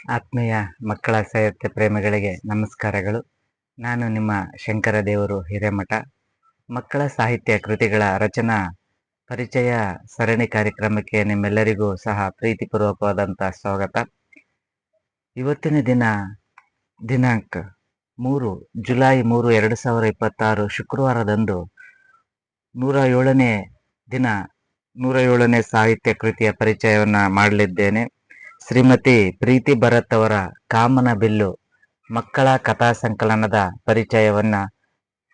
ಆತ್ಮೀಯ ಮಕ್ಕಳ ಸಾಹಿತ್ಯ ಪ್ರೇಮಿಗಳಿಗೆ ನಮಸ್ಕಾರಗಳು. ನಾನು ನಿಮ್ಮ ಶಂಕರ ದೇವರು ಹಿರೇಮಠ. ಮಕ್ಕಳ ಸಾಹಿತ್ಯ ಕೃತಿಗಳ ರಚನಾ ಪರಿಚಯ ಸರಣಿ ಕಾರ್ಯಕ್ರಮಕ್ಕೆ ನಿಮ್ಮೆಲ್ಲರಿಗೂ ಸಹ ಪ್ರೀತಿಪೂರ್ವಕವಾದಂಥ ಸ್ವಾಗತ. ಇವತ್ತಿನ ದಿನಾಂಕ 3 ಜುಲೈ 3, 2026 ಶುಕ್ರವಾರದಂದು 107ನೇ ದಿನ 107ನೇ ಸಾಹಿತ್ಯ ಕೃತಿಯ ಪರಿಚಯವನ್ನು ಮಾಡಲಿದ್ದೇನೆ. ಶ್ರೀಮತಿ ಪ್ರೀತಿ ಭರತ್ ಅವರ ಕಾಮನ ಬಿಲ್ಲು ಮಕ್ಕಳ ಕಥಾ ಸಂಕಲನದ ಪರಿಚಯವನ್ನ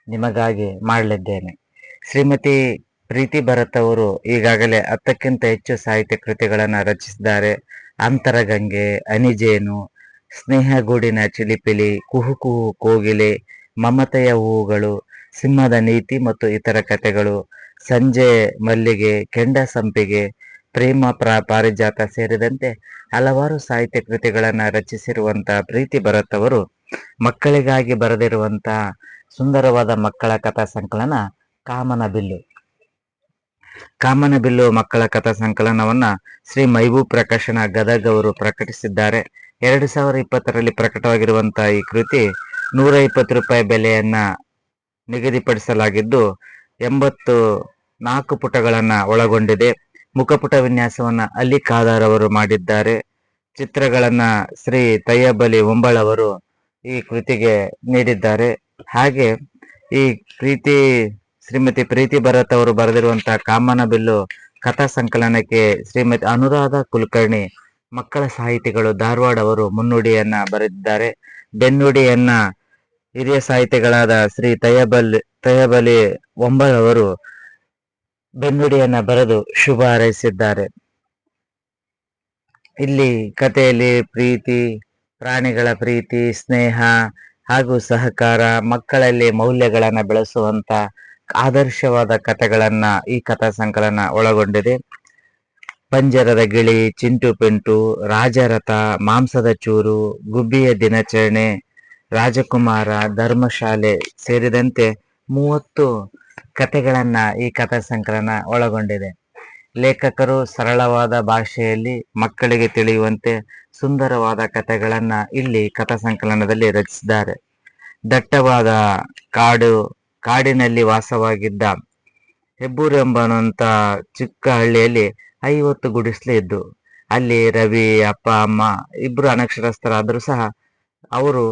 ನಿಮಗಾಗಿ ಮಾಡಲಿದ್ದೇನೆ. ಶ್ರೀಮತಿ ಪ್ರೀತಿ ಭರತ್ ಅವರು ಈಗಾಗಲೇ 10ಕ್ಕಿಂತ ಹೆಚ್ಚು ಸಾಹಿತ್ಯ ಕೃತಿಗಳನ್ನು ರಚಿಸಿದ್ದಾರೆ. ಅಂತರಗಂಗೆ, ಅನಿಜೇನು, ಸ್ನೇಹಗೂಡಿನ ಚಿಲಿಪಿಲಿ, ಕುಹು ಕುಹು ಕೋಗಿಲೆ, ಮಮತೆಯ ಹೂವುಗಳು, ಸಿಂಹದ ನೀತಿ ಮತ್ತು ಇತರ ಕಥೆಗಳು, ಸಂಜೆ ಮಲ್ಲಿಗೆ, ಕೆಂಡ ಸಂಪಿಗೆ, ಪ್ರೇಮ ಪಾರಿಜಾತ ಸೇರಿದಂತೆ ಹಲವಾರು ಸಾಹಿತ್ಯ ಕೃತಿಗಳನ್ನು ರಚಿಸಿರುವಂತಹ ಪ್ರೀತಿ ಭರತ್ ಅವರು ಮಕ್ಕಳಿಗಾಗಿ ಬರೆದಿರುವಂತಹ ಸುಂದರವಾದ ಮಕ್ಕಳ ಕಥಾ ಸಂಕಲನ ಕಾಮನ ಬಿಲ್ಲು ಮಕ್ಕಳ ಕಥಾ ಸಂಕಲನವನ್ನ ಶ್ರೀ ಮೈಬೂಬ್ ಪ್ರಕಾಶನ ಗದಗ್ ಅವರು ಪ್ರಕಟಿಸಿದ್ದಾರೆ. 2020ರಲ್ಲಿ ಪ್ರಕಟವಾಗಿರುವಂತಹ ಈ ಕೃತಿ 120 ರೂಪಾಯಿ ಬೆಲೆಯನ್ನ ನಿಗದಿಪಡಿಸಲಾಗಿದ್ದು 84 ಪುಟಗಳನ್ನ ಒಳಗೊಂಡಿದೆ. ಮುಖಪುಟ ವಿನ್ಯಾಸವನ್ನ ಅಲಿ ಖಾದರ್ ಅವರು ಮಾಡಿದ್ದಾರೆ. ಚಿತ್ರಗಳನ್ನ ಶ್ರೀ ತಯ್ಯಬ್ ಅಲಿ ಒಂಬಳ್ ಅವರು ಈ ಕೃತಿಗೆ ನೀಡಿದ್ದಾರೆ. ಹಾಗೆ ಈ ಶ್ರೀಮತಿ ಪ್ರೀತಿ ಭರತ್ ಅವರು ಬರೆದಿರುವಂತಹ ಕಾಮನ ಬಿಲ್ಲು ಕಥಾ ಸಂಕಲನಕ್ಕೆ ಶ್ರೀಮತಿ ಅನುರಾಧ ಕುಲಕರ್ಣಿ ಮಕ್ಕಳ ಸಾಹಿತಿಗಳು ಧಾರವಾಡ ಅವರು ಮುನ್ನುಡಿಯನ್ನ ಬರೆದಿದ್ದಾರೆ. ಬೆನ್ನುಡಿಯನ್ನ ಹಿರಿಯ ಸಾಹಿತಿಗಳಾದ ಶ್ರೀ ತಯ್ಯಬ್ ಅಲಿ ಒಂಬಳ್ ಅವರು ಬೆನ್ನುಡಿಯನ್ನ ಬರೆದು ಶುಭ ಹಾರೈಸಿದ್ದಾರೆ. ಇಲ್ಲಿ ಕಥೆಯಲ್ಲಿ ಪ್ರೀತಿ, ಪ್ರಾಣಿಗಳ ಪ್ರೀತಿ, ಸ್ನೇಹ ಹಾಗೂ ಸಹಕಾರ, ಮಕ್ಕಳಲ್ಲಿ ಮೌಲ್ಯಗಳನ್ನು ಬೆಳೆಸುವಂತ ಆದರ್ಶವಾದ ಕಥೆಗಳನ್ನ ಈ ಕಥಾ ಸಂಕಲನ ಒಳಗೊಂಡಿದೆ. ಪಂಜರದ ಗಿಳಿ, ಚಿಂಟು ಪಿಂಟು, ರಾಜರಥ, ಮಾಂಸದ ಚೂರು, ಗುಬ್ಬಿಯ ದಿನಾಚರಣೆ, ರಾಜಕುಮಾರ, ಧರ್ಮಶಾಲೆ ಸೇರಿದಂತೆ 30 ಕಥೆಗಳನ್ನ ಈ ಕಥಾ ಸಂಕಲನ ಒಳಗೊಂಡಿದೆ. ಲೇಖಕರು ಸರಳವಾದ ಭಾಷೆಯಲ್ಲಿ ಮಕ್ಕಳಿಗೆ ತಿಳಿಯುವಂತೆ ಸುಂದರವಾದ ಕಥೆಗಳನ್ನ ಇಲ್ಲಿ ಕಥಾ ಸಂಕಲನದಲ್ಲಿ ರಚಿಸಿದ್ದಾರೆ. ದಟ್ಟವಾದ ಕಾಡಿನಲ್ಲಿ ವಾಸವಾಗಿದ್ದ ಹೆಬ್ಬೂರು ಎಂಬಂತ ಚಿಕ್ಕ ಹಳ್ಳಿಯಲ್ಲಿ 50 ಗುಡಿಸಲು ಇದ್ದು ಅಲ್ಲಿ ರವಿ ಅಪ್ಪ ಅಮ್ಮ ಇಬ್ರು ಅನಕ್ಷರಸ್ಥರಾದರೂ ಸಹ ಅವರು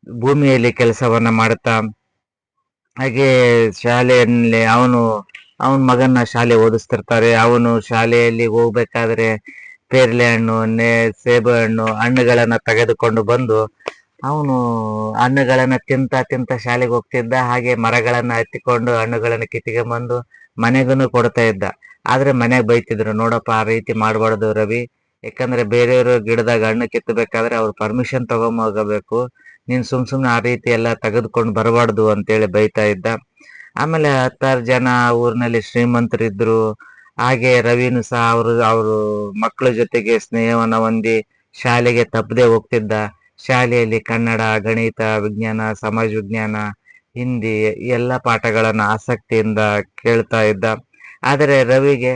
ಭೂಮಿಯಲ್ಲಿ ಕೆಲಸವನ್ನ ಮಾಡುತ್ತಾ ಹಾಗೆ ಶಾಲೆಯಲ್ಲಿ ಅವನ ಮಗನ್ನ ಶಾಲೆ ಓದಿಸ್ತಿರ್ತಾರೆ. ಅವನು ಶಾಲೆಯಲ್ಲಿ ಹೋಗ್ಬೇಕಾದ್ರೆ ಪೇರ್ಲೆ ಹಣ್ಣು, ಸೇಬು ಹಣ್ಣು, ಹಣ್ಣುಗಳನ್ನ ತೆಗೆದುಕೊಂಡು ಬಂದು ಅವನು ಹಣ್ಣುಗಳನ್ನ ತಿಂತ ಶಾಲೆಗೆ ಹೋಗ್ತಿದ್ದ. ಹಾಗೆ ಮರಗಳನ್ನ ಹತ್ತಿಕೊಂಡು ಹಣ್ಣುಗಳನ್ನ ಕಿತ್ತಿಗೆ ಬಂದು ಮನೆಗೂ ಕೊಡ್ತಾ ಇದ್ದ. ಆದ್ರೆ ಮನೆಗೆ ಬೈತಿದ್ರು, ನೋಡಪ್ಪ ಆ ರೀತಿ ಮಾಡಬಾರ್ದು ರವಿ, ಯಾಕಂದ್ರೆ ಬೇರೆಯವರು ಗಿಡದಾಗ ಹಣ್ಣು ಕಿತ್ತಬೇಕಾದ್ರೆ ಅವ್ರು ಪರ್ಮಿಷನ್ ತಗೊಂಬೋಗಬೇಕು, ನೀನ್ ಸುಮ್ನೆ ಆ ರೀತಿ ಎಲ್ಲ ತೆಗೆದುಕೊಂಡು ಬರಬಾರ್ದು ಅಂತೇಳಿ ಬೈತಾ ಇದ್ದ. ಆಮೇಲೆ 10 ಜನ ಊರಿನಲ್ಲಿ ಶ್ರೀಮಂತರಿದ್ರು. ಹಾಗೆ ರವಿನು ಸಹ ಅವರು ಮಕ್ಕಳ ಜೊತೆಗೆ ಸ್ನೇಹವನ್ನ ಹೊಂದಿ ಶಾಲೆಗೆ ತಪ್ಪದೆ ಹೋಗ್ತಿದ್ದ. ಶಾಲೆಯಲ್ಲಿ ಕನ್ನಡ, ಗಣಿತ, ವಿಜ್ಞಾನ, ಸಮಾಜ ವಿಜ್ಞಾನ, ಹಿಂದಿ ಎಲ್ಲ ಪಾಠಗಳನ್ನ ಆಸಕ್ತಿಯಿಂದ ಕೇಳ್ತಾ ಇದ್ದ. ಆದರೆ ರವಿಗೆ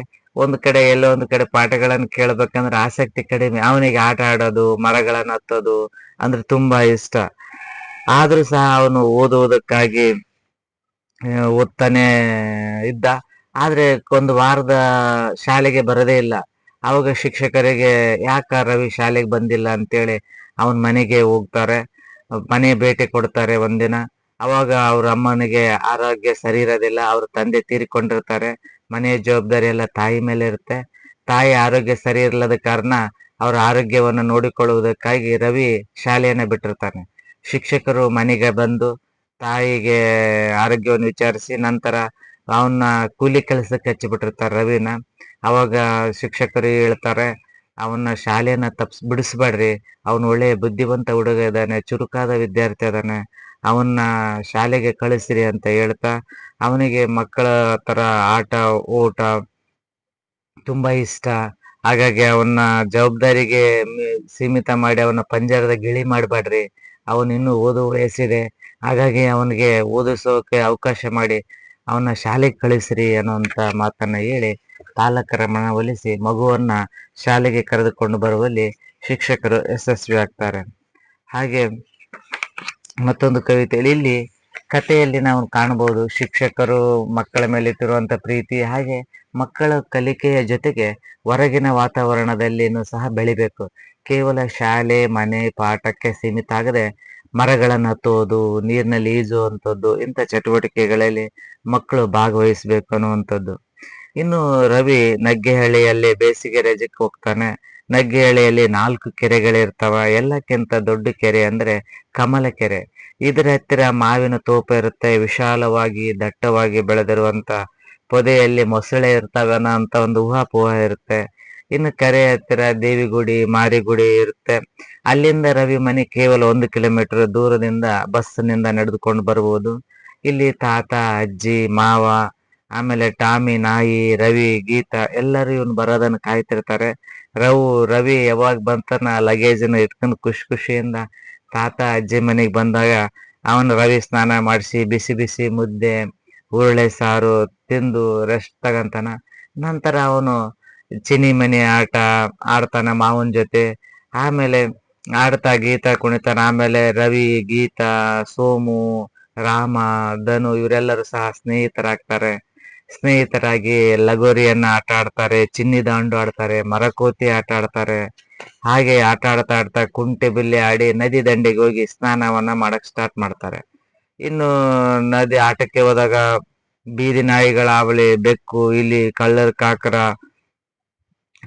ಎಲ್ಲೋ ಒಂದು ಕಡೆ ಪಾಠಗಳನ್ನು ಕೇಳ್ಬೇಕಂದ್ರೆ ಆಸಕ್ತಿ ಕಡಿಮೆ. ಅವನಿಗೆ ಆಟ ಆಡೋದು, ಮರಗಳನ್ನ ಹತ್ತೋದು ಅಂದ್ರೆ ತುಂಬಾ ಇಷ್ಟ. ಆದ್ರೂ ಸಹ ಅವನು ಓದುವುದಕ್ಕಾಗಿ ಓದ್ತಾನೆ ಇದ್ದ. ಆದ್ರೆ ಒಂದು ವಾರದ ಶಾಲೆಗೆ ಬರದೇ ಇಲ್ಲ. ಅವಾಗ ಶಿಕ್ಷಕರಿಗೆ ಯಾಕ ರವಿ ಶಾಲೆಗೆ ಬಂದಿಲ್ಲ ಅಂತೇಳಿ ಅವನ ಮನೆಗೆ ಹೋಗ್ತಾರೆ, ಮನೆ ಭೇಟಿ ಕೊಡ್ತಾರೆ ಒಂದಿನ. ಅವಾಗ ಅವ್ರ ಅಮ್ಮನಿಗೆ ಆರೋಗ್ಯ ಸರಿ ಇರೋದಿಲ್ಲ, ಅವ್ರ ತಂದೆ ತೀರಿಕೊಂಡಿರ್ತಾರೆ. ಮನೆಯ ಜವಾಬ್ದಾರಿ ಎಲ್ಲ ತಾಯಿ ಮೇಲೆ ಇರುತ್ತೆ. ತಾಯಿ ಆರೋಗ್ಯ ಸರಿ ಇರಲದ ಕಾರಣ ಅವ್ರ ಆರೋಗ್ಯವನ್ನು ನೋಡಿಕೊಳ್ಳುವುದಕ್ಕಾಗಿ ರವಿ ಶಾಲೆಯನ್ನ ಬಿಟ್ಟಿರ್ತಾನೆ. ಶಿಕ್ಷಕರು ಮನೆಗೆ ಬಂದು ತಾಯಿಗೆ ಆರೋಗ್ಯವನ್ನು ವಿಚಾರಿಸಿ ನಂತರ ಅವನ್ನ ಕೂಲಿ ಕೆಲಸಕ್ಕೆ ಹಚ್ಚಿಬಿಟ್ಟಿರ್ತಾರೆ ರವಿನ. ಅವಾಗ ಶಿಕ್ಷಕರು ಹೇಳ್ತಾರೆ, ಅವನ್ನ ಶಾಲೆಯನ್ನ ಬಿಡಿಸ್ಬೇಡ್ರಿ, ಅವನು ಒಳ್ಳೆಯ ಬುದ್ಧಿವಂತ ಹುಡುಗ ಇದ್ದಾನೆ, ಚುರುಕಾದ ವಿದ್ಯಾರ್ಥಿ ಅದಾನೆ, ಅವನ್ನ ಶಾಲೆಗೆ ಕಳಿಸ್ರಿ ಅಂತ ಹೇಳ್ತಾ ಅವನಿಗೆ ಮಕ್ಕಳ ತರ ಆಟ ಓಟ ತುಂಬಾ ಇಷ್ಟ. ಹಾಗಾಗಿ ಅವನ್ನ ಜವಾಬ್ದಾರಿಗೆ ಸೀಮಿತ ಮಾಡಿ ಅವನ ಪಂಜರದ ಗಿಳಿ ಮಾಡಬೇಡ್ರಿ, ಅವನು ಇನ್ನೂ ಓದುವ ವಯಸ್ಸಿದೆ, ಹಾಗಾಗಿ ಅವನಿಗೆ ಓದಿಸೋಕೆ ಅವಕಾಶ ಮಾಡಿ ಅವನ ಶಾಲೆಗೆ ಕಳಿಸ್ರಿ ಅನ್ನೋಂಥ ಮಾತನ್ನ ಹೇಳಿ ಪಾಲಕರ ಮನವೊಲಿಸಿ ಮಗುವನ್ನ ಶಾಲೆಗೆ ಕರೆದುಕೊಂಡು ಬರುವಲ್ಲಿ ಶಿಕ್ಷಕರು ಯಶಸ್ವಿ ಆಗ್ತಾರೆ. ಹಾಗೆ ಮತ್ತೊಂದು ಕವಿತೆಯಲ್ಲಿ ಇಲ್ಲಿ ಕಥೆಯಲ್ಲಿ ನಾವು ಕಾಣಬಹುದು ಶಿಕ್ಷಕರು ಮಕ್ಕಳ ಮೇಲೆ ಇಟ್ಟಿರುವಂತ ಪ್ರೀತಿ, ಹಾಗೆ ಮಕ್ಕಳ ಕಲಿಕೆಯ ಜೊತೆಗೆ ಹೊರಗಿನ ವಾತಾವರಣದಲ್ಲಿನೂ ಸಹ ಬೆಳಿಬೇಕು. ಕೇವಲ ಶಾಲೆ ಮನೆ ಪಾಠಕ್ಕೆ ಸೀಮಿತ ಆಗದೆ ಮರಗಳನ್ನು ಹತ್ತುವುದು, ನೀರಿನಲ್ಲಿ ಈಜುವಂಥದ್ದು, ಇಂಥ ಚಟುವಟಿಕೆಗಳಲ್ಲಿ ಮಕ್ಕಳು ಭಾಗವಹಿಸಬೇಕು ಅನ್ನುವಂಥದ್ದು. ಇನ್ನು ರವಿ ನಗ್ಗೆಹಳ್ಳಿಯಲ್ಲಿ ಬೇಸಿಗೆ ರಜಕ್ಕೆ ಹೋಗ್ತಾನೆ. ನಗ್ಗೆಹಳ್ಳಿಯಲ್ಲಿ 4 ಕೆರೆಗಳಿರ್ತಾವ. ಎಲ್ಲಕ್ಕಿಂತ ದೊಡ್ಡ ಕೆರೆ ಅಂದ್ರೆ ಕಮಲ ಕೆರೆ. ಇದರ ಹತ್ತಿರ ಮಾವಿನ ತೋಪ ಇರುತ್ತೆ. ವಿಶಾಲವಾಗಿ ದಟ್ಟವಾಗಿ ಬೆಳೆದಿರುವಂತ ಪೊದೆಯಲ್ಲಿ ಮೊಸಳೆ ಇರ್ತವೆ ಅನ್ನೋ ಅಂತ ಒಂದು ಊಹಾಪೋಹ ಇರುತ್ತೆ. ಇನ್ನು ಕೆರೆ ಹತ್ತಿರ ದೇವಿಗುಡಿ ಮಾರಿಗುಡಿ ಇರುತ್ತೆ. ಅಲ್ಲಿಂದ ರವಿ ಮನೆ ಕೇವಲ 1 ಕಿಲೋಮೀಟರ್ ದೂರದಿಂದ ಬಸ್ನಿಂದ ನಡೆದುಕೊಂಡು ಬರ್ಬೋದು. ಇಲ್ಲಿ ತಾತ ಅಜ್ಜಿ ಮಾವ ಆಮೇಲೆ ಟಾಮಿ ನಾಯಿ ರವಿ ಗೀತಾ ಎಲ್ಲರೂ ಇವನು ಬರೋದನ್ನ ಕಾಯ್ತಿರ್ತಾರೆ. ರವಿ ಯಾವಾಗ ಬಂತನ ಲಗೇಜನ್ನು ಇಟ್ಕೊಂಡು ಖುಷಿಯಿಂದ ತಾತ ಅಜ್ಜಿ ಮನೆಗೆ ಬಂದಾಗ ಅವನು ರವಿ ಸ್ನಾನ ಮಾಡಿಸಿ ಬಿಸಿ ಬಿಸಿ ಮುದ್ದೆ ಉರುಳೆ ಸಾರು ತಿಂದು ರೆಸ್ಟ್ ತಗಂತಾನ. ನಂತರ ಅವನು ಚಿನಿ ಮನೆ ಆಟ ಆಡ್ತಾನ ಮಾವನ ಜೊತೆ. ಆಮೇಲೆ ಆಡ್ತಾ ಗೀತಾ ಕುಣಿತಾನ. ಆಮೇಲೆ ರವಿ ಗೀತಾ ಸೋಮು ರಾಮ ಧನು ಇವರೆಲ್ಲರೂ ಸಹ ಸ್ನೇಹಿತರಾಗಿ ಲಗೋರಿಯನ್ನ ಆಟ ಆಡ್ತಾರೆ, ಚಿನ್ನಿ ದಾಂಡು ಆಡ್ತಾರೆ, ಮರಕೋತಿ ಆಟ ಆಡ್ತಾರೆ. ಹಾಗೆ ಆಟ ಆಡ್ತಾ ಕುಂಟೆ ಬಿಲ್ಲೆ ಆಡಿ ನದಿ ದಂಡೆಗೆ ಹೋಗಿ ಸ್ನಾನವನ್ನ ಮಾಡಕ್ ಸ್ಟಾರ್ಟ್ ಮಾಡ್ತಾರೆ. ಇನ್ನು ನದಿ ಆಟಕ್ಕೆ ಹೋದಾಗ ಬೀದಿ ನಾಯಿಗಳ ಹಾವಳಿ, ಬೆಕ್ಕು, ಇಲಿ, ಕಳ್ಳರ್ ಕಾಕರ,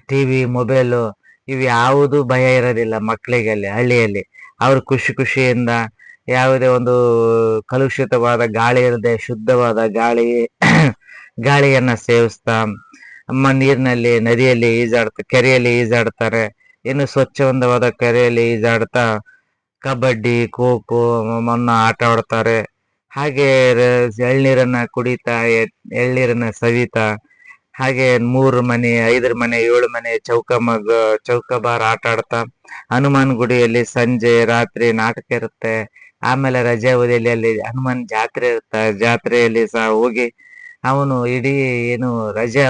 ಟಿವಿ ಮೊಬೈಲು ಇವು ಯಾವುದು ಭಯ ಇರೋದಿಲ್ಲ ಮಕ್ಕಳಿಗೆ. ಅಲ್ಲಿ ಹಳ್ಳಿಯಲ್ಲಿ ಅವರು ಖುಷಿಯಿಂದ ಯಾವುದೇ ಒಂದು ಕಲುಷಿತವಾದ ಗಾಳಿ ಇರದೆ ಶುದ್ಧವಾದ ಗಾಳಿಯನ್ನ ಸೇವಿಸ್ತಾ ನೀರಿನಲ್ಲಿ ನದಿಯಲ್ಲಿ ಕೆರೆಯಲ್ಲಿ ಈಜಾಡ್ತಾರೆ. ಇನ್ನು ಸ್ವಚ್ಛಂದವಾದ ಕೆರೆಯಲ್ಲಿ ಈಜಾಡ್ತಾ ಕಬಡ್ಡಿ ಖೋ ಖೋ ಮನ್ನ ಆಟ ಆಡ್ತಾರೆ. ಹಾಗೆ ಎಳ್ನೀರನ್ನ ಕುಡಿತಾ ಎಳ್ನೀರನ್ನ ಸವಿತಾ ಹಾಗೆ 3 ಮನೆ 5 ಮನೆ 7 ಮನೆ ಚೌಕಬಾರ್ ಆಟ ಆಡ್ತಾ ಹನುಮಾನ್ ಗುಡಿಯಲ್ಲಿ ಸಂಜೆ ರಾತ್ರಿ ನಾಟಕ ಇರುತ್ತೆ. ಆಮೇಲೆ ರಜೆ ಅವಧಿಯಲ್ಲಿ ಅಲ್ಲಿ ಹನುಮಾನ್ ಜಾತ್ರೆ ಇರುತ್ತೆ. ಜಾತ್ರೆಯಲ್ಲಿ ಸಹ ಹೋಗಿ ಅವನು ಇಡೀ ಏನು ರಜೆ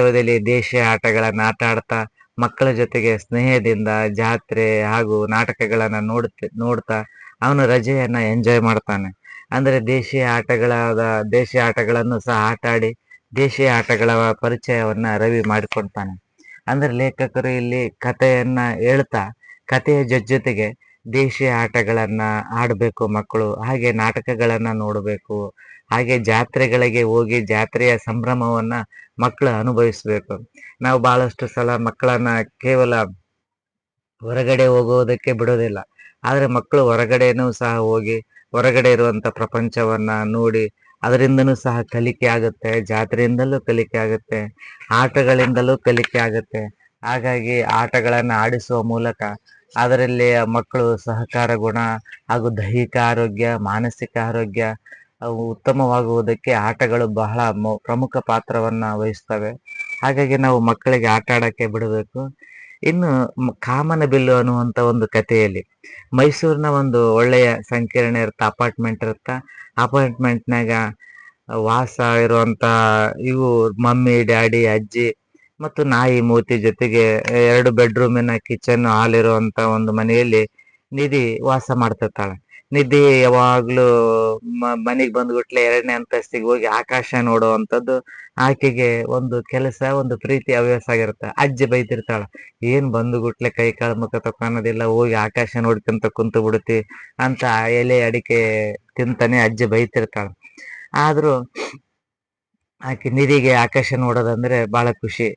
ಅವಧಿಯಲ್ಲಿ ದೇಶೀಯ ಆಟಗಳನ್ನ ಆಟ ಆಡ್ತಾ ಮಕ್ಕಳ ಜೊತೆಗೆ ಸ್ನೇಹದಿಂದ ಜಾತ್ರೆ ಹಾಗೂ ನಾಟಕಗಳನ್ನ ನೋಡ್ತಾ ಅವನು ರಜೆಯನ್ನ ಎಂಜಾಯ್ ಮಾಡ್ತಾನೆ. ಅಂದ್ರೆ ದೇಶೀಯ ಆಟಗಳನ್ನು ಸಹ ಆಟ ಆಡಿ ದೇಶೀಯ ಆಟಗಳ ಪರಿಚಯವನ್ನ ರವಿ ಮಾಡಿಕೊಡ್ತಾನೆ. ಅಂದ್ರೆ ಲೇಖಕರು ಇಲ್ಲಿ ಕಥೆಯನ್ನ ಹೇಳ್ತಾ ಕಥೆಯ ಜೊತೆಗೆ ದೇಶೀಯ ಆಟಗಳನ್ನ ಆಡ್ಬೇಕು ಮಕ್ಕಳು, ಹಾಗೆ ನಾಟಕಗಳನ್ನ ನೋಡಬೇಕು, ಹಾಗೆ ಜಾತ್ರೆಗಳಿಗೆ ಹೋಗಿ ಜಾತ್ರೆಯ ಸಂಭ್ರಮವನ್ನ ಮಕ್ಕಳು ಅನುಭವಿಸ್ಬೇಕು. ನಾವು ಬಹಳಷ್ಟು ಸಲ ಮಕ್ಕಳನ್ನ ಕೇವಲ ಹೊರಗಡೆ ಹೋಗುವುದಕ್ಕೆ ಬಿಡೋದಿಲ್ಲ. ಆದ್ರೆ ಮಕ್ಕಳು ಹೊರಗಡೆನೂ ಸಹ ಹೋಗಿ ಹೊರಗಡೆ ಇರುವಂತ ಪ್ರಪಂಚವನ್ನ ನೋಡಿ ಅದರಿಂದನೂ ಸಹ ಕಲಿಕೆ ಆಗುತ್ತೆ, ಜಾತ್ರೆಯಿಂದಲೂ ಕಲಿಕೆ ಆಗುತ್ತೆ, ಆಟಗಳಿಂದಲೂ ಕಲಿಕೆ ಆಗುತ್ತೆ. ಹಾಗಾಗಿ ಆಟಗಳನ್ನ ಆಡಿಸುವ ಮೂಲಕ ಅದರಲ್ಲಿ ಮಕ್ಕಳು ಸಹಕಾರ ಗುಣ ಹಾಗೂ ದೈಹಿಕ ಆರೋಗ್ಯ ಮಾನಸಿಕ ಆರೋಗ್ಯ ಅವು ಉತ್ತಮವಾಗುವುದಕ್ಕೆ ಆಟಗಳು ಬಹಳ ಪ್ರಮುಖ ಪಾತ್ರವನ್ನ ವಹಿಸ್ತವೆ. ಹಾಗಾಗಿ ನಾವು ಮಕ್ಕಳಿಗೆ ಆಟ ಆಡಕ್ಕೆ ಬಿಡಬೇಕು. ಇನ್ನು ಕಾಮನ ಬಿಲ್ಲು ಅನ್ನುವಂತ ಒಂದು ಕಥೆಯಲ್ಲಿ ಮೈಸೂರಿನ ಒಂದು ಒಳ್ಳೆಯ ಸಂಕೀರ್ಣ ಅಪಾರ್ಟ್ಮೆಂಟ್ ಅಪಾರ್ಟ್ಮೆಂಟ್ನಾಗ ವಾಸ ಇರುವಂತ ಇವು ಮಮ್ಮಿ ಡ್ಯಾಡಿ ಅಜ್ಜಿ ಮತ್ತು ನಾಯಿ ಮೂತಿ ಜೊತೆಗೆ 2 ಬೆಡ್ರೂಮಿನ ಕಿಚನ್ ಹಾಲ್ ಇರುವಂತ ಒಂದು ಮನೆಯಲ್ಲಿ ನಿಧಿ ವಾಸ ಮಾಡ್ತಿರ್ತಾಳೆ. ನಿಧಿ ಯಾವಾಗ್ಲೂ ಮನೆಗೆ ಬಂದ್ಬಿಟ್ಲೆ 2ನೇ ಅಂತಸ್ತಿಗೆ ಹೋಗಿ ಆಕಾಶ ನೋಡುವಂಥದ್ದು ಆಕೆಗೆ ಒಂದು ಕೆಲಸ, ಒಂದು ಪ್ರೀತಿ ಹವ್ಯಾಸ ಆಗಿರುತ್ತೆ. ಅಜ್ಜಿ ಬೈತಿರ್ತಾಳ, ಏನ್ ಬಂದುಗುಟ್ಲೆ ಕೈ ಕಾಳು ಮುಖ ತಕ್ಕೊಳೋದಿಲ್ಲ, ಹೋಗಿ ಆಕಾಶ ನೋಡ್ಕೊಂತ ಕುಂತು ಬಿಡುತ್ತಿ ಅಂತ ಎಲೆ ಅಡಿಕೆ ತಿಂತಾನೆ ಅಜ್ಜಿ ಬೈತಿರ್ತಾಳ. ಆದ್ರೂ ಆಕೆ ನಿಧಿಗೆ ಆಕಾಶ ನೋಡೋದಂದ್ರೆ ಬಹಳ ಖುಷಿ.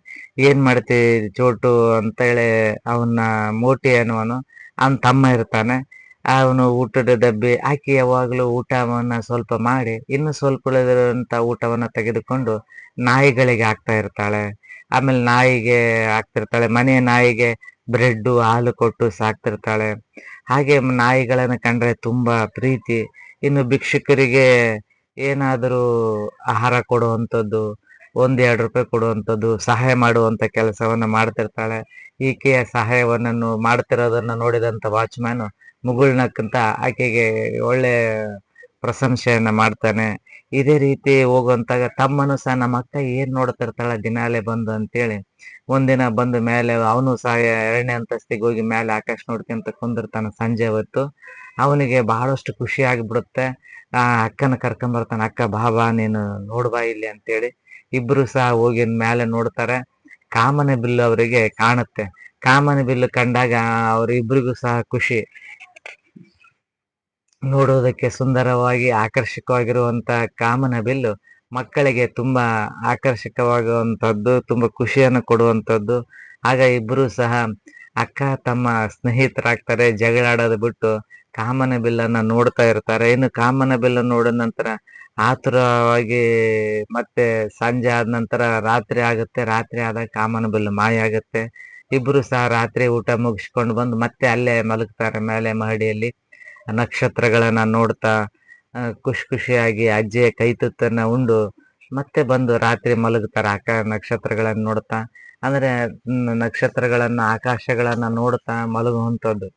ಏನ್ ಮಾಡ್ತಿ ಚೋಟು ಅಂತ ಹೇಳಿ ಅವನ್ನ ಮೋಟಿ ಅನ್ನುವನು ಅವನ್ ತಮ್ಮ ಇರ್ತಾನೆ. ಅವನು ಊಟದ ಡಬ್ಬಿ ಆಕೆ ಯಾವಾಗ್ಲೂ ಊಟವನ್ನ ಸ್ವಲ್ಪ ಮಾಡಿ ಇನ್ನು ಸ್ವಲ್ಪ ಉಳಿದಿರುವಂತ ಊಟವನ್ನ ತೆಗೆದುಕೊಂಡು ನಾಯಿಗಳಿಗೆ ಹಾಕ್ತಾ ಇರ್ತಾಳೆ. ಆಮೇಲೆ ನಾಯಿಗೆ ಹಾಕ್ತಿರ್ತಾಳೆ, ಮನೆ ನಾಯಿಗೆ ಬ್ರೆಡ್ ಹಾಲು ಕೊಟ್ಟು ಸಾಕ್ತಿರ್ತಾಳೆ. ಹಾಗೆ ನಾಯಿಗಳನ್ನ ಕಂಡ್ರೆ ತುಂಬಾ ಪ್ರೀತಿ. ಇನ್ನು ಭಿಕ್ಷುಕರಿಗೆ ಏನಾದರೂ ಆಹಾರ ಕೊಡುವಂಥದ್ದು, 1-2 ರೂಪಾಯಿ ಕೊಡುವಂಥದ್ದು, ಸಹಾಯ ಮಾಡುವಂತ ಕೆಲಸವನ್ನ ಮಾಡ್ತಿರ್ತಾಳೆ. ಈಕೆಯ ಸಹಾಯವನ್ನು ಮಾಡ್ತಿರೋದನ್ನ ನೋಡಿದಂತ ವಾಚ್ಮ್ಯಾನ್ ಮುಗುಳ್ನಕ್ಕಂತ ಆಕೆಗೆ ಒಳ್ಳೆ ಪ್ರಶಂಸೆಯನ್ನ ಮಾಡ್ತಾನೆ. ಇದೇ ರೀತಿ ಹೋಗುವಂತಾಗ ತಮ್ಮನು ಸಹ ನಮ್ಮ ಅಕ್ಕ ಏನ್ ನೋಡ್ತಿರ್ತಾಳ ದಿನಾಲೆ ಬಂದು ಅಂತೇಳಿ ಒಂದಿನ ಬಂದು ಮೇಲೆ ಅವನು ಸಹ 2ನೇ ಅಂತಸ್ತಿಗೆ ಹೋಗಿ ಮೇಲೆ ಆಕಾಶ ನೋಡ್ಕೊಂತ ಕುಂದಿರ್ತಾನ ಸಂಜೆ ಹೊತ್ತು. ಅವನಿಗೆ ಬಹಳಷ್ಟು ಖುಷಿ ಆಗಿಬಿಡುತ್ತೆ. ಅಕ್ಕನ ಕರ್ಕೊಂಬರ್ತಾನೆ, ಅಕ್ಕ ಬಾ ಬಾ ನೀನು ನೋಡ್ಬಾ ಇಲ್ಲಿ ಅಂತೇಳಿ. ಇಬ್ರು ಸಹ ಹೋಗಿ ಮೇಲೆ ನೋಡ್ತಾರೆ. ಕಾಮನ ಬಿಲ್ಲು ಅವರಿಗೆ ಕಾಣುತ್ತೆ. ಕಾಮನ ಬಿಲ್ಲು ಕಂಡಾಗ ಅವರಿಬ್ಬರಿಗೂ ಸಹ ಖುಷಿ. ನೋಡುವುದಕ್ಕೆ ಸುಂದರವಾಗಿ ಆಕರ್ಷಕವಾಗಿರುವಂತ ಕಾಮನ ಬಿಲ್ಲು ಮಕ್ಕಳಿಗೆ ತುಂಬಾ ಆಕರ್ಷಕವಾಗುವಂಥದ್ದು, ತುಂಬಾ ಖುಷಿಯನ್ನು ಕೊಡುವಂಥದ್ದು. ಆಗ ಇಬ್ಬರು ಸಹ ಅಕ್ಕ ತಮ್ಮ ಸ್ನೇಹಿತರಾಗ್ತಾರೆ. ಜಗಳಾಡೋದು ಬಿಟ್ಟು ಕಾಮನ ಬಿಲ್ಲನ್ನ ನೋಡ್ತಾ ಇರ್ತಾರೆ. ಇನ್ನು ಕಾಮನ ಬಿಲ್ಲನ್ನು ನೋಡಿದ ನಂತರ ಆತುರವಾಗಿ ಮತ್ತೆ ಸಂಜೆ ಆದ ನಂತರ ರಾತ್ರಿ ಆಗುತ್ತೆ. ರಾತ್ರಿ ಆದಾಗ ಕಾಮನ ಬಿಲ್ಲು ಮಾಯ ಆಗುತ್ತೆ. ಇಬ್ರು ಸಹ ರಾತ್ರಿ ಊಟ ಮುಗಿಸ್ಕೊಂಡು ಬಂದು ಮತ್ತೆ ಅಲ್ಲೇ ಮಲಗ್ತಾರೆ ಮೇಲೆ ಮಹಡಿಯಲ್ಲಿ. ನಕ್ಷತ್ರಗಳನ್ನ ನೋಡ್ತಾ ಖುಷಿ ಖುಷಿಯಾಗಿ ಅಜ್ಜಿಯ ಕೈತುತ್ತನ್ನ ಉಂಡು ಮತ್ತೆ ಬಂದು ರಾತ್ರಿ ಮಲಗ್ತಾರೆ ನಕ್ಷತ್ರಗಳನ್ನ ನೋಡ್ತಾ. ಅಂದ್ರೆ ನಕ್ಷತ್ರಗಳನ್ನ ಆಕಾಶಗಳನ್ನ ನೋಡ್ತಾ ಮಲಗುವಂಥದ್ದು.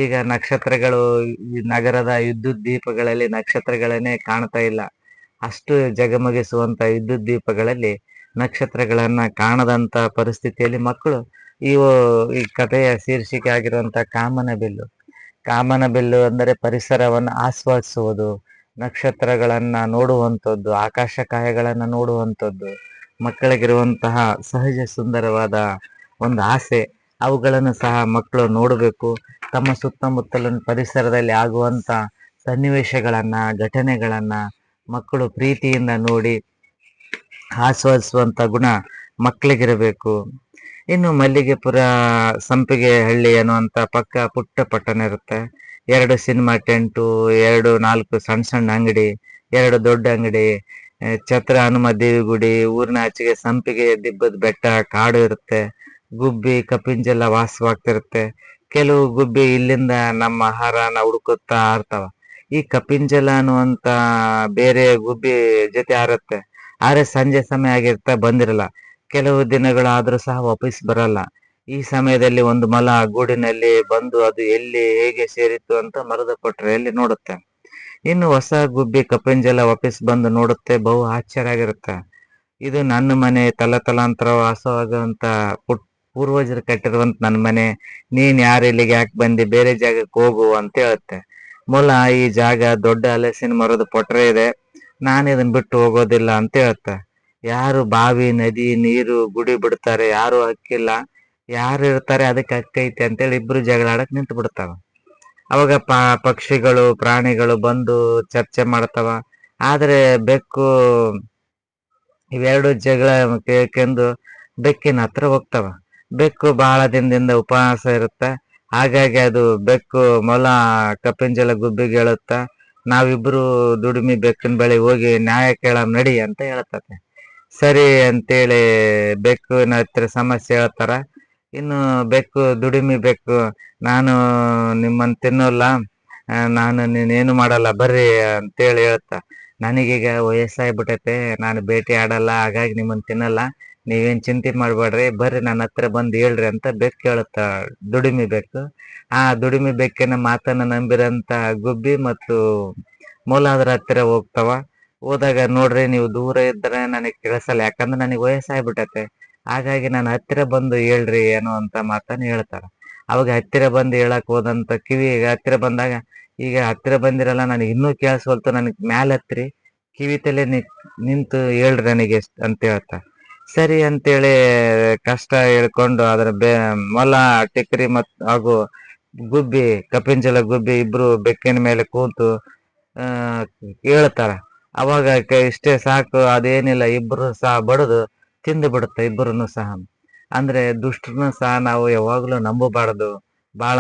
ಈಗ ನಕ್ಷತ್ರಗಳು ಈ ನಗರದ ವಿದ್ಯುತ್ ದೀಪಗಳಲ್ಲಿ ನಕ್ಷತ್ರಗಳನ್ನೇ ಕಾಣ್ತಾ ಇಲ್ಲ. ಅಷ್ಟು ಜಗಮಗಿಸುವಂತ ವಿದ್ಯುತ್ ದೀಪಗಳಲ್ಲಿ ನಕ್ಷತ್ರಗಳನ್ನ ಕಾಣದಂತ ಪರಿಸ್ಥಿತಿಯಲ್ಲಿ ಮಕ್ಕಳು ಈ ಕಥೆಯ ಶೀರ್ಷಿಕೆ ಆಗಿರುವಂತ ಕಾಮನ ಬಿಲ್ಲು. ಕಾಮನ ಬಿಲ್ಲು ಅಂದರೆ ಪರಿಸರವನ್ನು ಆಸ್ವಾದಿಸುವುದು, ನಕ್ಷತ್ರಗಳನ್ನ ನೋಡುವಂಥದ್ದು, ಆಕಾಶ ಕಾಯಗಳನ್ನ ನೋಡುವಂಥದ್ದು, ಮಕ್ಕಳಿಗಿರುವಂತಹ ಸಹಜ ಸುಂದರವಾದ ಒಂದು ಆಸೆ. ಅವುಗಳನ್ನು ಸಹ ಮಕ್ಕಳು ನೋಡಬೇಕು. ತಮ್ಮ ಸುತ್ತಮುತ್ತಲಿನ ಪರಿಸರದಲ್ಲಿ ಆಗುವಂತ ಸನ್ನಿವೇಶಗಳನ್ನ, ಘಟನೆಗಳನ್ನ ಮಕ್ಕಳು ಪ್ರೀತಿಯಿಂದ ನೋಡಿ ಆಸ್ವಾದಿಸುವಂತ ಗುಣ ಮಕ್ಕಳಿಗಿರಬೇಕು. ಇನ್ನು ಮಲ್ಲಿಗೆಪುರ ಸಂಪಿಗೆ ಹಳ್ಳಿ ಅನ್ನುವಂತ ಪಕ್ಕ ಪುಟ್ಟ ಪಟ್ಟಣ ಇರುತ್ತೆ. 2 ಸಿನಿಮಾ ಟೆಂಟು, 4 ಸಣ್ಣ ಸಣ್ಣ ಅಂಗಡಿ, 2 ದೊಡ್ಡ ಅಂಗಡಿ, ಛತ್ರ ಹನುಮ ದೇವಿ ಗುಡಿ, ಊರಿನ ಆಚೆಗೆ ಸಂಪಿಗೆ ದಿಬ್ಬದ ಬೆಟ್ಟ, ಕಾಡು ಇರುತ್ತೆ. ಗುಬ್ಬಿ ಕಪಿಂಜೆಲ್ಲ ವಾಸವಾಗ್ತಿರುತ್ತೆ. ಕೆಲವು ಗುಬ್ಬಿ ಇಲ್ಲಿಂದ ನಮ್ಮ ಆಹಾರನ ಹುಡುಕುತ್ತಾ ಇರ್ತಾವ. ಈ ಕಪಿಂಜಲ ಅನ್ನುವಂತ ಬೇರೆ ಗುಬ್ಬಿ ಜೊತೆ ಆರುತ್ತೆ. ಆದ್ರೆ ಸಂಜೆ ಸಮಯ ಆಗಿರ್ತಾ ಬಂದಿರಲ್ಲ. ಕೆಲವು ದಿನಗಳಾದ್ರೂ ಸಹ ವಾಪಸ್ ಬರಲ್ಲ. ಈ ಸಮಯದಲ್ಲಿ ಒಂದು ಮೊಲ ಗೂಡಿನಲ್ಲಿ ಬಂದು ಅದು ಎಲ್ಲಿ ಹೇಗೆ ಸೇರಿತ್ತು ಅಂತ ಮರದ ಕೊಟ್ರೆಯಲ್ಲಿ ನೋಡುತ್ತೆ. ಇನ್ನು ಹೊಸ ಗುಬ್ಬಿ ಕಪಿಂಜಲ ವಾಪಸ್ ಬಂದು ನೋಡುತ್ತೆ. ಬಹು ಆಶ್ಚರ್ಯ ಆಗಿರುತ್ತೆ. ಇದು ನನ್ನ ಮನೆ, ತಲತಲಾಂತರ ವಾಸವಾಗುವಂತ ಪೂರ್ವಜರು ಕಟ್ಟಿರುವಂತ ನನ್ನ ಮನೆ. ನೀನ್ ಯಾರು ಇಲ್ಲಿಗೆ ಯಾಕೆ ಬಂದಿ, ಬೇರೆ ಜಾಗಕ್ಕೆ ಹೋಗು ಅಂತ ಹೇಳುತ್ತೆ. ಮೊಲ ಈ ಜಾಗ ದೊಡ್ಡ ಹಲಸಿನ ಮರದ ಪೊಟ್ರೆ ಇದೆ, ನಾನು ಇದನ್ನ ಬಿಟ್ಟು ಹೋಗೋದಿಲ್ಲ ಅಂತ ಹೇಳುತ್ತೆ. ಯಾರು ಬಾವಿ ನದಿ ನೀರು ಗುಡಿ ಬಿಡ್ತಾರೆ, ಯಾರು ಹಕ್ಕಿಲ್ಲ, ಯಾರು ಇರ್ತಾರೆ ಅದಕ್ಕೆ ಹಕ್ಕೈತೆ ಅಂತೇಳಿ ಇಬ್ರು ಜಗಳಾಡಕ್ ನಿಂತು ಬಿಡ್ತಾವ. ಅವಾಗ ಪಕ್ಷಿಗಳು ಪ್ರಾಣಿಗಳು ಬಂದು ಚರ್ಚೆ ಮಾಡ್ತಾವ. ಆದ್ರೆ ಬೆಕ್ಕು ಇವೆರಡು ಜಗಳ ಕೇಳ್ಕೊಂಡು ಬೆಕ್ಕಿನ ಹತ್ರ ಹೋಗ್ತಾವ. ಬೆಕ್ಕು ಬಹಳ ದಿನದಿಂದ ಉಪವಾಸ ಇರುತ್ತೆ. ಹಾಗಾಗಿ ಅದು ಬೆಕ್ಕು ಮೊಲ ಕಪಿಂಜಲ ಗುಬ್ಬಿಗೆ ಹೇಳುತ್ತ, ನಾವಿಬ್ರು ದುಡಿಮಿ ಬೆಕ್ಕಿನ ಬಳಿ ಹೋಗಿ ನ್ಯಾಯ ಕೇಳ ನಡಿ ಅಂತ ಹೇಳ್ತತೆ. ಸರಿ ಅಂತೇಳಿ ಬೆಕ್ಕಿನ ಹತ್ರ ಸಮಸ್ಯೆ ಹೇಳ್ತಾರ. ಇನ್ನು ಬೆಕ್ಕು ದುಡಿಮೆ ಬೆಕ್ಕು, ನಾನು ನಿಮ್ಮನ್ನ ತಿನ್ನೋಲ್ಲ, ನಾನು ನೀನೇನು ಮಾಡಲ್ಲ ಬರ್ರಿ ಅಂತೇಳಿ ಹೇಳ್ತ. ನನಗೀಗ ವಯಸ್ಸಾಗ್ಬಿಟ್ಟೈತೆ, ನಾನು ಬೇಟೆ ಆಡಲ್ಲ, ಹಾಗಾಗಿ ನಿಮ್ಮನ್ನ ತಿನ್ನಲ್ಲ, ನೀವೇನ್ ಚಿಂತೆ ಮಾಡ್ಬೇಡ್ರಿ, ಬರ್ರಿ ನನ್ನ ಹತ್ರ ಬಂದು ಹೇಳ್ರಿ ಅಂತ ಬೆಕ್ಕು ಹೇಳುತ್ತ, ದುಡಿಮೆ ಬೆಕ್ಕು. ಆ ದುಡಿಮೆ ಬೆಕ್ಕಿನ ಮಾತನ್ನ ನಂಬಿರಂತ ಗುಬ್ಬಿ ಮತ್ತು ಮೊಲ ಅದ್ರ ಹತ್ತಿರ ಹೋಗ್ತಾವ. ಹೋದಾಗ ನೋಡ್ರಿ ನೀವು ದೂರ ಇದ್ರೆ ನನಗೆ ಕೇಳಿಸಲ್ಲ, ಯಾಕಂದ್ರೆ ನನಗೆ ವಯಸ್ಸಾಗ್ಬಿಟ್ಟೈತೆ, ಹಾಗಾಗಿ ನಾನು ಹತ್ತಿರ ಬಂದು ಹೇಳ್ರಿ ಏನೋ ಅಂತ ಮಾತನ್ನ ಹೇಳ್ತಾರ. ಅವಾಗ ಹತ್ತಿರ ಬಂದು ಹೇಳಕ್ ಹೋದಂತ ಕಿವಿಗೆ ಹತ್ತಿರ ಬಂದಾಗ, ಈಗ ಹತ್ತಿರ ಬಂದಿರಲ್ಲ ನನಗೆ ಇನ್ನೂ ಕೇಳಿಸ್ಕೊಳ್ತು, ನನಗೆ ಮ್ಯಾಲ ಹತ್ರಿ ಕಿವಿ ತಲೆ ನಿಂತು ಹೇಳ್ರಿ ನನಗೆ ಅಂತ ಹೇಳ್ತ. ಸರಿ ಅಂತೇಳಿ ಕಷ್ಟ ಹೇಳ್ಕೊಂಡು ಅದ್ರ ಮೊಲ ಟಿಕ್ರಿ ಹಾಗೂ ಗುಬ್ಬಿ ಕಪಿಂಜಲ ಗುಬ್ಬಿ ಇಬ್ರು ಬೆಕ್ಕಿನ ಮೇಲೆ ಕೂತು ಹೇಳ್ತಾರ. ಅವಾಗ ಇಷ್ಟೇ ಸಾಕು, ಅದೇನಿಲ್ಲ, ಇಬ್ರು ಸಹ ಬಡದು ತಿಂದು ಬಿಡುತ್ತೆ ಇಬ್ಬರನ್ನು ಸಹ. ಅಂದ್ರೆ ದುಷ್ಟರನ್ನು ಸಹ ನಾವು ಯಾವಾಗ್ಲೂ ನಂಬಬಾರದು, ಬಹಳ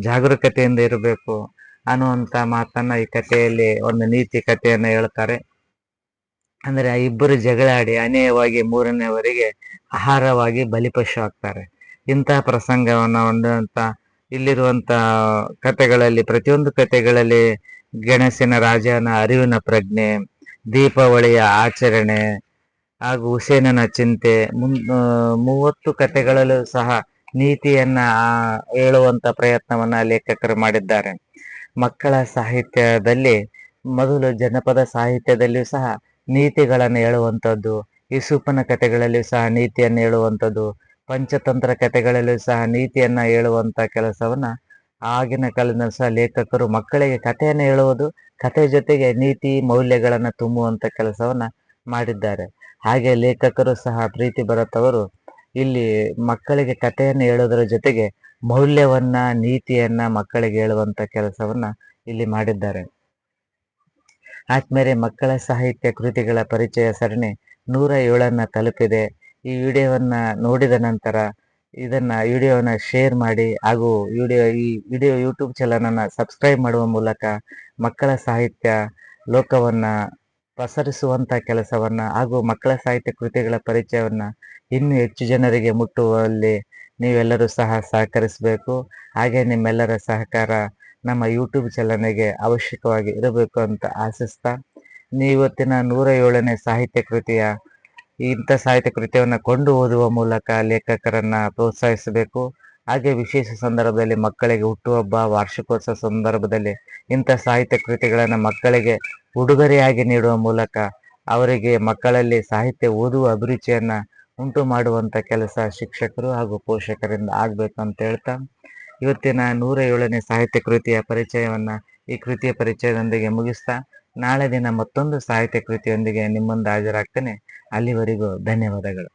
ಜಾಗರೂಕತೆಯಿಂದ ಇರಬೇಕು ಅನ್ನುವಂತ ಮಾತನ್ನ ಈ ಕಥೆಯಲ್ಲಿ ಒಂದು ನೀತಿ ಕಥೆಯನ್ನ ಹೇಳ್ತಾರೆ. ಅಂದ್ರೆ ಆ ಇಬ್ಬರು ಜಗಳಾಡಿ ಅನೇಯವಾಗಿ 3ನೇವರಿಗೆ ಆಹಾರವಾಗಿ ಬಲಿಪಶು ಆಗ್ತಾರೆ. ಇಂತಹ ಪ್ರಸಂಗವನ್ನ ಹೊಂದುವಂತ ಇಲ್ಲಿರುವಂತ ಕಥೆಗಳಲ್ಲಿ, ಪ್ರತಿಯೊಂದು ಕಥೆಗಳಲ್ಲಿ ಗೆಣಸಿನ ರಾಜನ ಅರಿವಿನ ಪ್ರಜ್ಞೆ, ದೀಪಾವಳಿಯ ಆಚರಣೆ ಹಾಗೂ ಹುಸೇನನ ಚಿಂತೆ, 30 ಕಥೆಗಳಲ್ಲೂ ಸಹ ನೀತಿಯನ್ನ ಹೇಳುವಂತ ಪ್ರಯತ್ನವನ್ನ ಲೇಖಕರು ಮಾಡಿದ್ದಾರೆ. ಮಕ್ಕಳ ಸಾಹಿತ್ಯದಲ್ಲಿ ಮೊದಲು ಜನಪದ ಸಾಹಿತ್ಯದಲ್ಲಿಯೂ ಸಹ ನೀತಿಗಳನ್ನು ಹೇಳುವಂಥದ್ದು, ಈ ಸೂಪನ ಕಥೆಗಳಲ್ಲಿ ಸಹ ನೀತಿಯನ್ನು ಹೇಳುವಂಥದ್ದು, ಪಂಚತಂತ್ರ ಕಥೆಗಳಲ್ಲೂ ಸಹ ನೀತಿಯನ್ನ ಹೇಳುವಂತ ಕೆಲಸವನ್ನ ಆಗಿನ ಕಾಲದಲ್ಲಿ ಸಹ ಲೇಖಕರು ಮಕ್ಕಳಿಗೆ ಕಥೆಯನ್ನು ಹೇಳುವುದು, ಕಥೆ ಜೊತೆಗೆ ನೀತಿ ಮೌಲ್ಯಗಳನ್ನ ತುಂಬುವಂತ ಕೆಲಸವನ್ನ ಮಾಡಿದ್ದಾರೆ. ಹಾಗೆ ಲೇಖಕರು ಸಹ ಪ್ರೀತಿ ಭರತ್ ಅವರು ಇಲ್ಲಿ ಮಕ್ಕಳಿಗೆ ಕಥೆಯನ್ನು ಹೇಳೋದರ ಜೊತೆಗೆ ಮೌಲ್ಯವನ್ನ ನೀತಿಯನ್ನ ಮಕ್ಕಳಿಗೆ ಹೇಳುವಂತ ಕೆಲಸವನ್ನ ಇಲ್ಲಿ ಮಾಡಿದ್ದಾರೆ. ಆದ್ಮೇಲೆ ಮಕ್ಕಳ ಸಾಹಿತ್ಯ ಕೃತಿಗಳ ಪರಿಚಯ ಸರಣಿ 107 ತಲುಪಿದೆ. ಈ ವಿಡಿಯೋವನ್ನ ನೋಡಿದ ನಂತರ ಇದನ್ನ ವಿಡಿಯೋನ ಶೇರ್ ಮಾಡಿ ಹಾಗೂ ಈ ವಿಡಿಯೋ ಯೂಟ್ಯೂಬ್ ಚಾನಲನ್ನು ಸಬ್ಸ್ಕ್ರೈಬ್ ಮಾಡುವ ಮೂಲಕ ಮಕ್ಕಳ ಸಾಹಿತ್ಯ ಲೋಕವನ್ನ ಪಸರಿಸುವಂತ ಕೆಲಸವನ್ನ ಹಾಗೂ ಮಕ್ಕಳ ಸಾಹಿತ್ಯ ಕೃತಿಗಳ ಪರಿಚಯವನ್ನ ಇನ್ನೂ ಹೆಚ್ಚು ಜನರಿಗೆ ಮುಟ್ಟುವಲ್ಲಿ ನೀವೆಲ್ಲರೂ ಸಹ ಸಹಕರಿಸಬೇಕು. ಹಾಗೆ ನಿಮ್ಮೆಲ್ಲರ ಸಹಕಾರ ನಮ್ಮ ಯೂಟ್ಯೂಬ್ ಚಾನಲ್ಗೆ ಅವಶ್ಯಕವಾಗಿ ಇರಬೇಕು ಅಂತ ಆಶಿಸ್ತಾ, ಇವತ್ತಿನ 107ನೇ ಸಾಹಿತ್ಯ ಕೃತಿಯ ಇಂಥ ಸಾಹಿತ್ಯ ಕೃತಿಯನ್ನು ಕೊಂಡು ಓದುವ ಮೂಲಕ ಲೇಖಕರನ್ನ ಪ್ರೋತ್ಸಾಹಿಸಬೇಕು. ಹಾಗೆ ವಿಶೇಷ ಸಂದರ್ಭದಲ್ಲಿ ಮಕ್ಕಳಿಗೆ ಹುಟ್ಟುಹಬ್ಬ, ವಾರ್ಷಿಕೋತ್ಸವ ಸಂದರ್ಭದಲ್ಲಿ ಇಂಥ ಸಾಹಿತ್ಯ ಕೃತಿಗಳನ್ನು ಮಕ್ಕಳಿಗೆ ಉಡುಗೊರೆಯಾಗಿ ನೀಡುವ ಮೂಲಕ ಅವರಿಗೆ ಮಕ್ಕಳಲ್ಲಿ ಸಾಹಿತ್ಯ ಓದುವ ಅಭಿರುಚಿಯನ್ನ ಉಂಟು ಮಾಡುವಂತ ಕೆಲಸ ಶಿಕ್ಷಕರು ಹಾಗೂ ಪೋಷಕರಿಂದ ಆಗ್ಬೇಕು ಅಂತ ಹೇಳ್ತಾ, ಇವತ್ತಿನ 107ನೇ ಸಾಹಿತ್ಯ ಕೃತಿಯ ಪರಿಚಯವನ್ನ ಈ ಕೃತಿಯ ಪರಿಚಯದೊಂದಿಗೆ ಮುಗಿಸ್ತಾ, ನಾಳೆ ದಿನ ಮತ್ತೊಂದು ಸಾಹಿತ್ಯ ಕೃತಿಯೊಂದಿಗೆ ನಿಮ್ಮ ಮುಂದೆ ಹಾಜರಾಗ್ತೇನೆ. ಅಲ್ಲಿವರೆಗೂ ಧನ್ಯವಾದಗಳು.